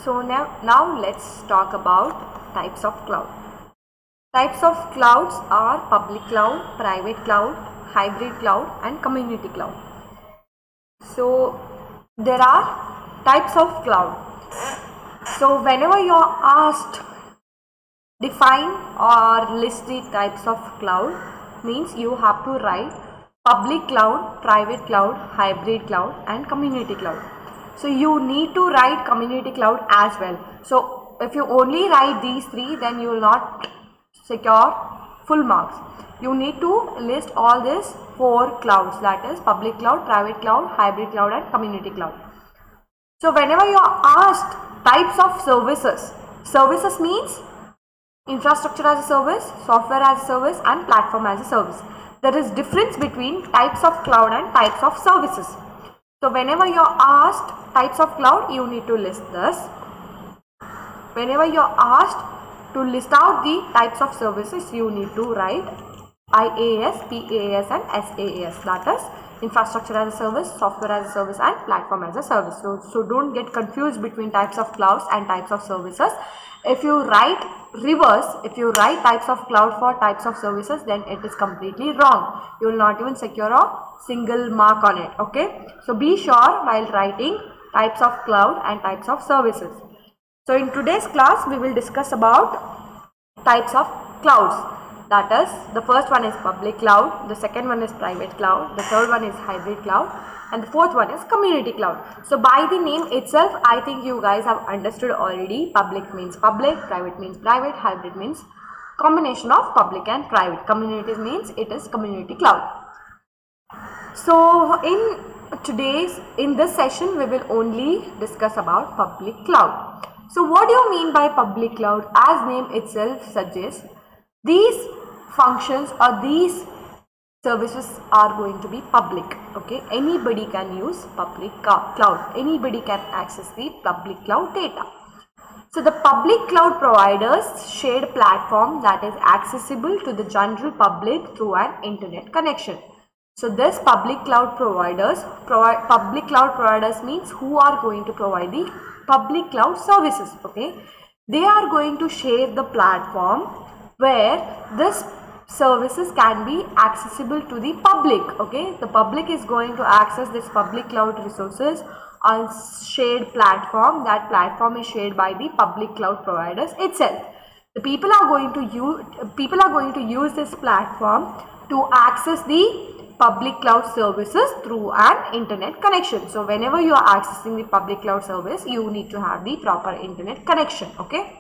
So now let's talk about types of cloud. Types of clouds are public cloud, private cloud, hybrid cloud and community cloud. So there are types of cloud. So whenever you are asked define or list the types of cloud, means you have to write public cloud, private cloud, hybrid cloud and community cloud. So you need to write community cloud as well. So if you only write these three, then you will not secure full marks. You need to list all these four clouds, that is public cloud, private cloud, hybrid cloud and community cloud. So whenever you are asked types of services means infrastructure as a service, software as a service and platform as a service. There is difference between types of cloud and types of services. So whenever you are asked types of cloud, you need to list this. Whenever you are asked to list out the types of services, you need to write IaaS, PaaS and SaaS, that is infrastructure as a service, software as a service and platform as a service. So don't get confused between types of clouds and types of services. If you write reverse, if you write types of cloud for types of services, then it is completely wrong. You will not even secure a single mark on it. Okay, so be sure while writing types of cloud and types of services. So in today's class we will discuss about types of clouds. That is, the first one is public cloud, the second one is private cloud, the third one is hybrid cloud and the fourth one is community cloud. So by the name itself, I think you guys have understood already. Public means public, private means private, hybrid means combination of public and private, community means it is community cloud. So in this session we will only discuss about public cloud. So what do you mean by public cloud? As name itself suggests, these functions or these services are going to be public. Okay, anybody can use public cloud, anybody can access the public cloud data. So the public cloud providers shared platform that is accessible to the general public through an internet connection. So this public cloud providers means who are going to provide the public cloud services. Okay, they are going to share the platform where this services can be accessible to the public. Okay, the public is going to access this public cloud resources on shared platform. That platform is shared by the public cloud providers itself. The people are going to use this platform to access the public cloud services through an internet connection. So whenever you are accessing the public cloud service, you need to have the proper internet connection. Okay.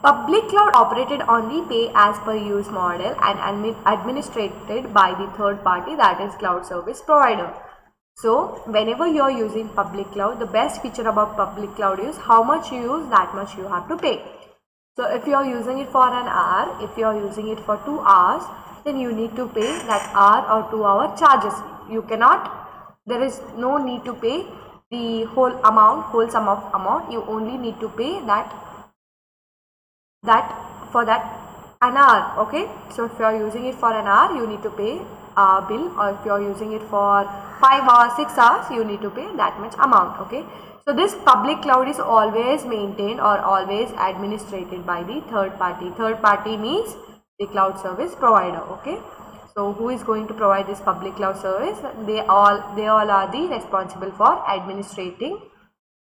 Public cloud operated on the pay as per use model and administrated by the third party, that is cloud service provider. So whenever you are using public cloud, the best feature about public cloud is how much you use, that much you have to pay. So if you are using it for an hour, if you are using it for 2 hours, then you need to pay that hour or 2 hour charges. There is no need to pay the whole sum of amount. You only need to pay that for that an hour. Okay, so if you are using it for an hour, you need to pay a bill, or if you are using it for 5 hours, 6 hours, you need to pay that much amount. Okay, so this public cloud is always maintained or always administrated by the third party. Third party means the cloud service provider. Okay, so who is going to provide this public cloud service? They all are the responsible for administrating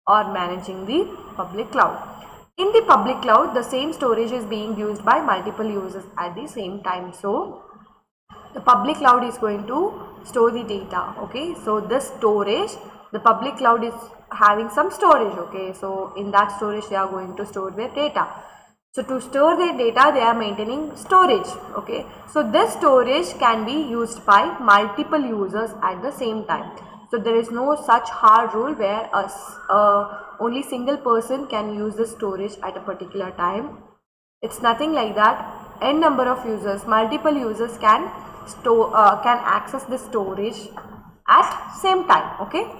or managing the public cloud. In the public cloud, the same storage is being used by multiple users at the same time. So the public cloud is going to store the data. Okay, so this storage, the public cloud is having some storage. Okay, so in that storage they are going to store their data. So to store their data, they are maintaining storage. Okay, so this storage can be used by multiple users at the same time. So there is no such hard rule where only single person can use the storage at a particular time. It's nothing like that. N number of users, multiple users can access the storage at same time. Okay.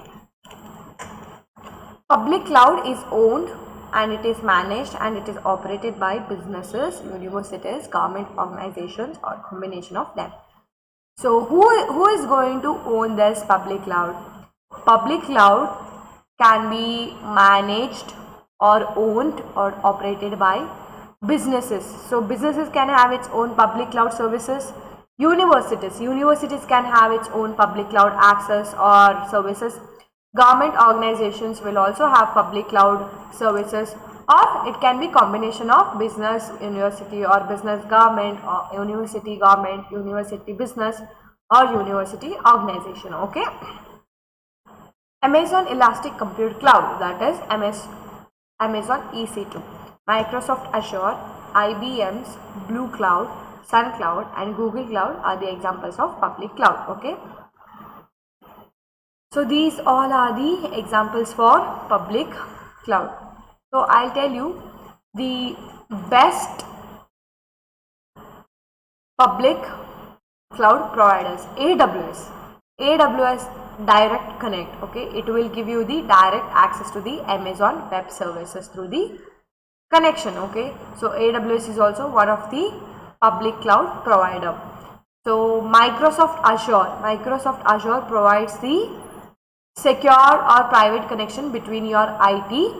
Public cloud is owned and it is managed and it is operated by businesses, universities, government organizations or combination of them. So who is going to own this public cloud? Public cloud can be managed or owned or operated by businesses. So businesses can have its own public cloud services. Universities can have its own public cloud access or services. Government organizations will also have public cloud services, or it can be combination of business, university, or business government, or university government, university business, or university organization. Okay. Amazon Elastic Compute Cloud, that is Amazon EC2. Microsoft Azure, IBM's Blue Cloud, Sun Cloud, and Google Cloud are the examples of public cloud. Okay. So these all are the examples for public cloud. So I'll tell you the best public cloud providers. AWS Direct Connect. Okay, it will give you the direct access to the Amazon Web Services through the connection. Okay, so AWS is also one of the public cloud provider. So Microsoft Azure provides the secure or private connection between your IT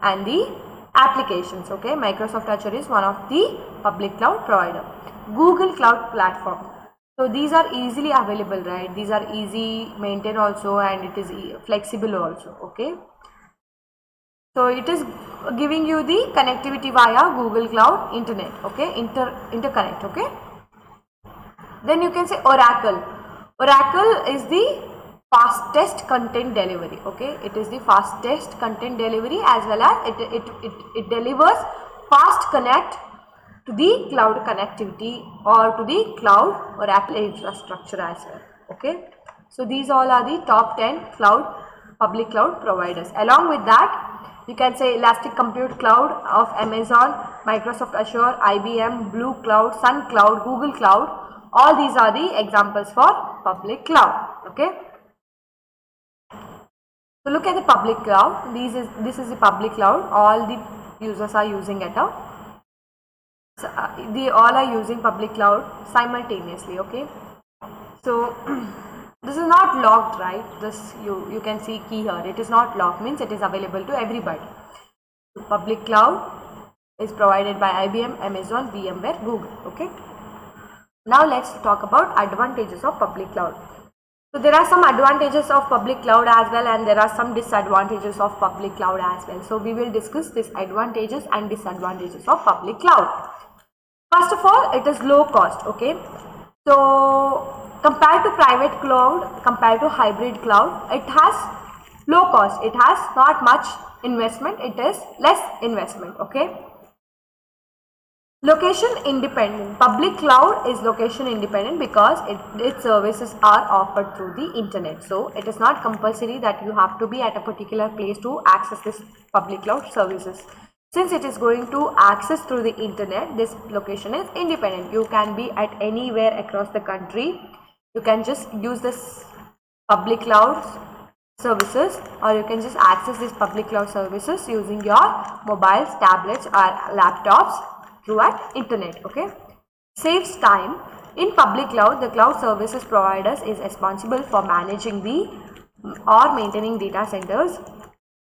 and the applications. Okay, Microsoft Azure is one of the public cloud provider. Google Cloud Platform. So these are easily available, right? These are easy maintained also, and it is flexible also. Okay. So it is giving you the connectivity via Google Cloud Internet. Okay, interconnect. Okay. Then you can say Oracle. Oracle is the fastest content delivery. Okay, it is the fastest content delivery, as well as it delivers fast connect to the cloud connectivity or to the cloud Oracle infrastructure as well. Okay, so these all are the top 10 public cloud providers. Along with that, you can say Elastic Compute Cloud of Amazon, Microsoft Azure, IBM, Blue Cloud, Sun Cloud, Google Cloud. All these are the examples for public cloud. Okay. So look at the public cloud. This is the public cloud. All the users are using it. They all are using public cloud simultaneously. Okay. So this is not locked, right? This you can see key here. It is not locked, means it is available to everybody. Public cloud is provided by IBM, Amazon, VMware, Google. Okay. Now let's talk about advantages of public cloud. So there are some advantages of public cloud as well, and there are some disadvantages of public cloud as well. So we will discuss these advantages and disadvantages of public cloud. First of all, it is low cost. Okay. So compared to private cloud, compared to hybrid cloud, it has low cost. It has not much investment. It is less investment. Okay. Location independent. Public cloud is location independent because its services are offered through the internet. So it is not compulsory that you have to be at a particular place to access this public cloud services. Since it is going to access through the internet, this location is independent. You can be at anywhere across the country. You can just use this public cloud services, or you can just access these public cloud services using your mobiles, tablets, or laptops through internet. Okay. Saves time. In public cloud, the cloud services providers is responsible for managing or maintaining data centers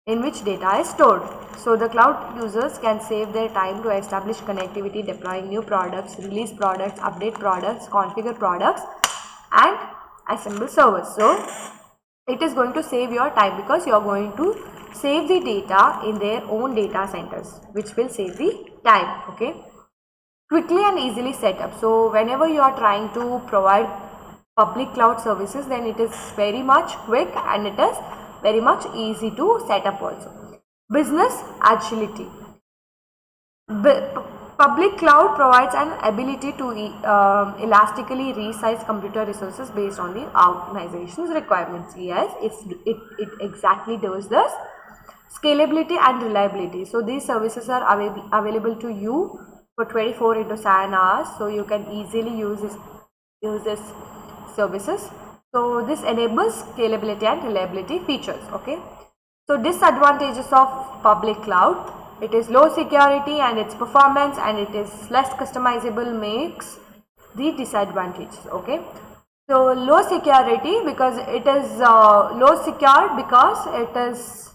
in which data is stored. So the cloud users can save their time to establish connectivity, deploying new products, release products, update products, configure products, and assemble servers. So it is going to save your time because you are going to save the data in their own data centers, which will save the time. Okay. Quickly and easily set up. So whenever you are trying to provide public cloud services, then it is very much quick and it is very much easy to set up also. Business agility. Public cloud provides an ability to elastically resize computer resources based on the organization's requirements. Yes, it exactly does this. Scalability and reliability. So these services are available to you for 24/7 hours, so you can easily use this services. So this enables scalability and reliability features. Okay. So disadvantages of public cloud: it is low security and its performance, and it is less customizable makes the disadvantages. Okay. So low security because it is low secure because it is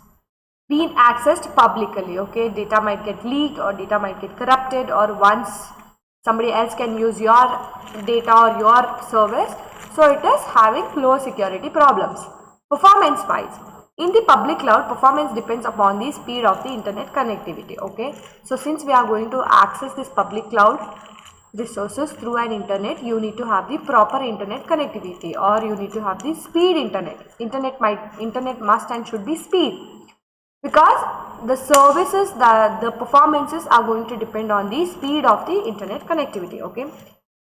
being accessed publicly. Okay, data might get leaked or data might get corrupted, or once somebody else can use your data or your service, so it is having low security problems. Performance wise, in the public cloud, performance depends upon the speed of the internet connectivity. Okay, so since we are going to access this public cloud resources through an internet, you need to have the proper internet connectivity, or you need to have the speed internet must and should be speed, because the services, the performances are going to depend on the speed of the internet connectivity. Okay,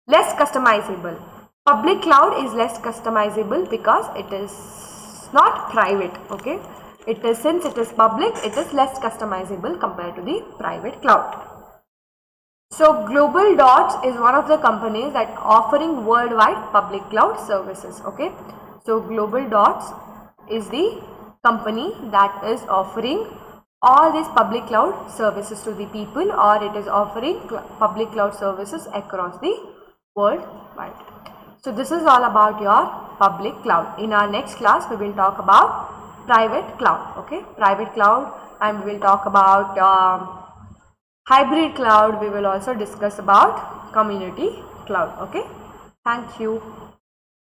less customizable, public cloud is less customizable because it is not private. Okay, it is, since it is public, it is less customizable compared to the private cloud. So Global Dots is one of the companies that offering worldwide public cloud services. Okay, so Global Dots is the company that is offering all these public cloud services to the people, or it is offering public cloud services across the worldwide. So this is all about your public cloud. In our next class, we will talk about private cloud. Okay, private cloud, and we will talk about hybrid cloud. We will also discuss about community cloud. Okay, thank you.